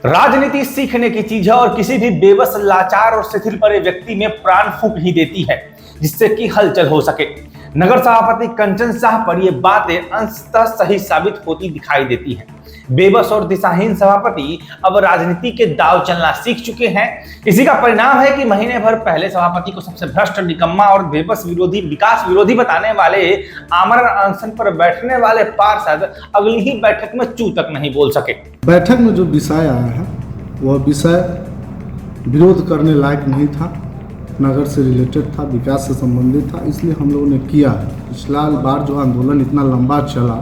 राजनीति सीखने की चीज है और किसी भी बेबस, लाचार और शिथिल पड़े व्यक्ति में प्राण फूंक ही देती है जिससे कि हलचल हो सके। नगर सभापति कंचन साह पर ये बातें अंशतः सही साबित होती दिखाई देती हैं। बेबस और दिशाहीन सभापति अब राजनीति के दांव चलना सीख चुके हैं। इसी का परिणाम है कि महीने भर पहले सभापति को सबसे भ्रष्ट, निकम्मा और बेबस विरोधी, विकास विरोधी बताने वाले आमरण अनशन पर बैठने वाले पार्षद अगली ही बैठक में चू तक नहीं बोल सके। बैठक में जो विषय आया है वह विषय विरोध करने लायक नहीं था, नगर से रिलेटेड था, विकास से संबंधित था, इसलिए हम लोगों ने किया। पिछला बार जो आंदोलन इतना लंबा चला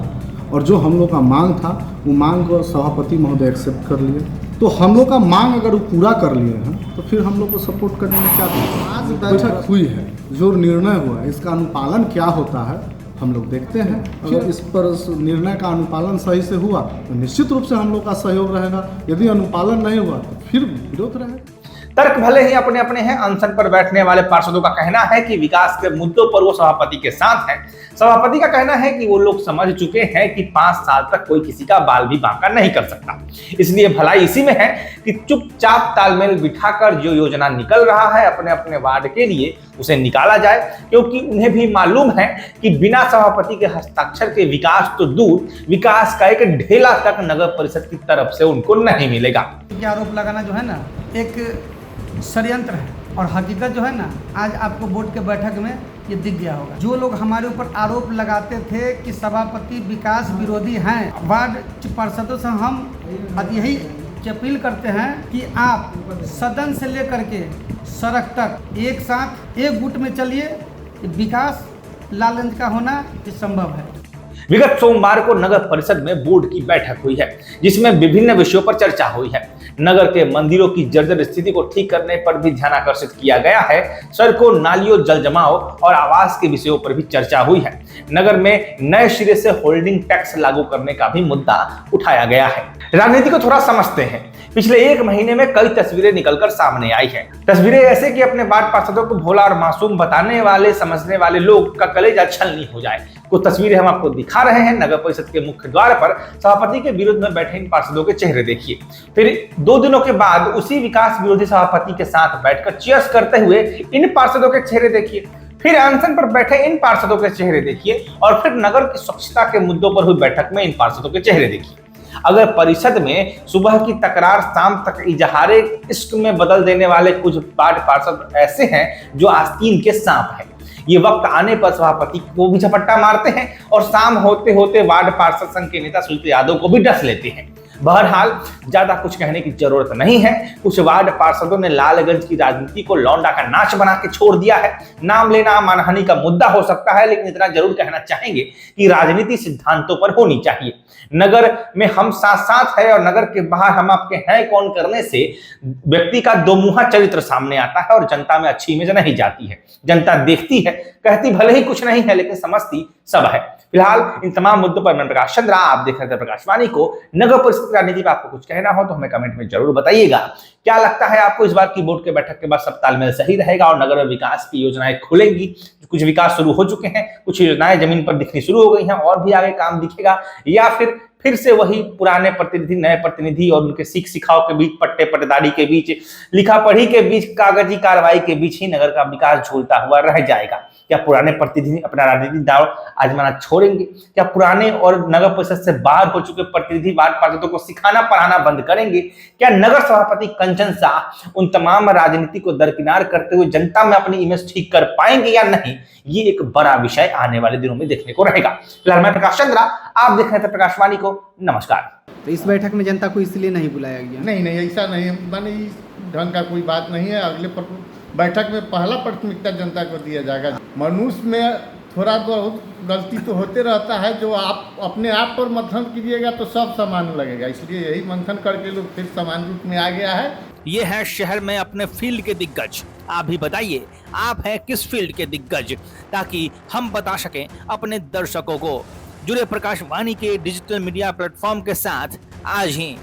और जो हम लोग का मांग था वो मांग को सभापति महोदय एक्सेप्ट कर लिए, तो हम लोग का मांग अगर वो पूरा कर लिए हैं तो फिर हम लोग को सपोर्ट करने में क्या दिक्कत। आज बैठक हुई है, जो निर्णय हुआ है इसका अनुपालन क्या होता है हम लोग देखते हैं। अगर इस पर निर्णय का अनुपालन सही से हुआ तो निश्चित रूप से हम लोग का सहयोग रहेगा, यदि अनुपालन नहीं हुआ तो फिर विरोध रहेगा। तर्क भले ही अपने अपने हैं। अनशन पर बैठने वाले पार्षदों का कहना है कि विकास के मुद्दों पर वो सभापति के साथ हैं। सभापति का कहना है कि वो लोग समझ चुके हैं कि 5 साल तक कोई किसी का बाल भी बांका नहीं कर सकता, इसलिए भलाई इसी में है कि चुपचाप तालमेल बिठाकर जो योजना निकल रहा है अपने अपने वार्ड के लिए उसे निकाला जाए, क्योंकि उन्हें भी मालूम है कि बिना सभापति के हस्ताक्षर के विकास तो दूर, विकास का एक ढेला तक नगर परिषद की तरफ से उनको नहीं मिलेगा। आरोप लगाना जो है ना एक षड्यंत्र है और हकीकत जो है ना आज आपको बोर्ड के बैठक में ये दिख गया होगा। जो लोग हमारे ऊपर आरोप लगाते थे कि सभापति विकास विरोधी हैं, वार्ड पार्षदों से हम अब यही अपील करते हैं कि आप सदन से लेकर के सड़क तक एक साथ एक गुट में चलिए। विकास लालगंज का होना ये संभव है। विगत सोमवार को नगर परिषद में बोर्ड की बैठक हुई है जिसमें विभिन्न विषयों पर चर्चा हुई है। नगर के मंदिरों की जर्जर स्थिति को ठीक करने पर भी ध्यान आकर्षित किया गया है। सड़कों, नालियों, जल जमाव और आवास के विषयों पर भी चर्चा हुई है। नगर में नए सिरे से होल्डिंग टैक्स लागू करने का भी मुद्दा उठाया गया है। राजनीति को थोड़ा समझते हैं। पिछले 1 महीने में कई तस्वीरें निकलकर सामने आई हैं। तस्वीरें ऐसे कि अपने वार्ड पार्षदों को भोला और मासूम बताने वाले, समझने वाले लोग का कलेजा छलनी हो जाए। कुछ तस्वीरें हम आपको दिखा रहे हैं। नगर परिषद के मुख्य द्वार पर सभापति के विरुद्ध में बैठे इन पार्षदों के चेहरे देखिए। फिर 2 दिनों के बाद उसी विकास विरोधी सभापति के साथ बैठकर चीयर्स करते हुए इन पार्षदों के चेहरे देखिए। फिर अनशन पर बैठे इन पार्षदों के चेहरे देखिए और फिर नगर की स्वच्छता के मुद्दों पर हुई बैठक में इन पार्षदों के चेहरे देखिए। अगर परिषद में सुबह की तकरार शाम तक इजहारे इश्क में बदल देने वाले कुछ वार्ड पार्षद ऐसे हैं जो आस्तीन के सांप हैं। ये वक्त आने पर सभापति को भी झपट्टा मारते हैं और शाम होते होते वार्ड पार्षद संघ के नेता सुनील यादव को भी डस लेते हैं। बहरहाल ज्यादा कुछ कहने की जरूरत नहीं है। कुछ वार्ड पार्षदों ने लालगंज की राजनीति को लौंडा का नाच बना के छोड़ दिया है। नाम लेना मानहानि का मुद्दा हो सकता है, लेकिन इतना जरूर कहना चाहेंगे कि राजनीति सिद्धांतों पर होनी चाहिए। नगर में हम साथ साथ है और नगर के बाहर हम आपके हैं कौन करने से व्यक्ति का दोमुहा चरित्र सामने आता है और जनता में अच्छी इमेज नहीं जाती है। जनता देखती है, कहती भले ही कुछ नहीं है लेकिन समझती सब है। फिलहाल इन तमाम मुद्दों पर मैं प्रकाश चंद्रा, आप देख रहे थे प्रकाशवाणी को। नगर परिषद राजनीति पर आपको कुछ कहना हो तो हमें कमेंट में जरूर बताइएगा। क्या लगता है आपको इस बार की बोर्ड के बैठक के बाद सब तालमेल सही रहेगा और नगर में विकास की योजनाएं खुलेंगी? कुछ विकास शुरू हो चुके हैं, कुछ योजनाएं जमीन पर दिखनी शुरू हो गई हैं और भी आगे काम दिखेगा, या फिर से वही पुराने प्रतिनिधि, नए प्रतिनिधि और उनके सीख सिखाओ के बीच, पट्टे पट्टेदारी के बीच, लिखा पढ़ी के बीच, कागजी कार्रवाई के बीच ही नगर का विकास झूलता हुआ रह जाएगा? क्या पुराने प्रतिनिधि अपना राजनीतिक दांव आजमाना छोड़ेंगे? क्या पुराने और नगर परिषद से बाहर हो चुके प्रतिनिधि वार्ड पार्षदों को सिखाना पढ़ाना बंद करेंगे? क्या नगर सभापति कंचन साह उन तमाम राजनीति को दरकिनार करते हुए जनता में अपनी इमेज ठीक कर पाएंगे या नहीं? ये एक बड़ा विषय आने वाले दिनों में देखने को रहेगा। फिलहाल मैं प्रकाश चंद्रा, आप देख रहे थे प्रकाशवाणी को। नमस्कार। तो इस बैठक में जनता को इसलिए नहीं बुलाया गया? नहीं, ऐसा नहीं, माने इस ढंग का कोई बात नहीं है। अगले बैठक में पहला प्राथमिकता जनता को दिया जाएगा। मनुष्य में थोड़ा बहुत गलती तो होते रहता है, जो आप अपने आप पर मंथन कीजिएगा तो सब समान लगेगा, इसलिए यही मंथन करके लोग फिर समान रूप में आ गया है। ये है शहर में अपने फील्ड के दिग्गज। आप भी बताइए, आप हैं किस फील्ड के दिग्गज, ताकि हम बता सकें अपने दर्शकों को। जुड़े प्रकाशवाणी के डिजिटल मीडिया प्लेटफॉर्म के साथ आज ही।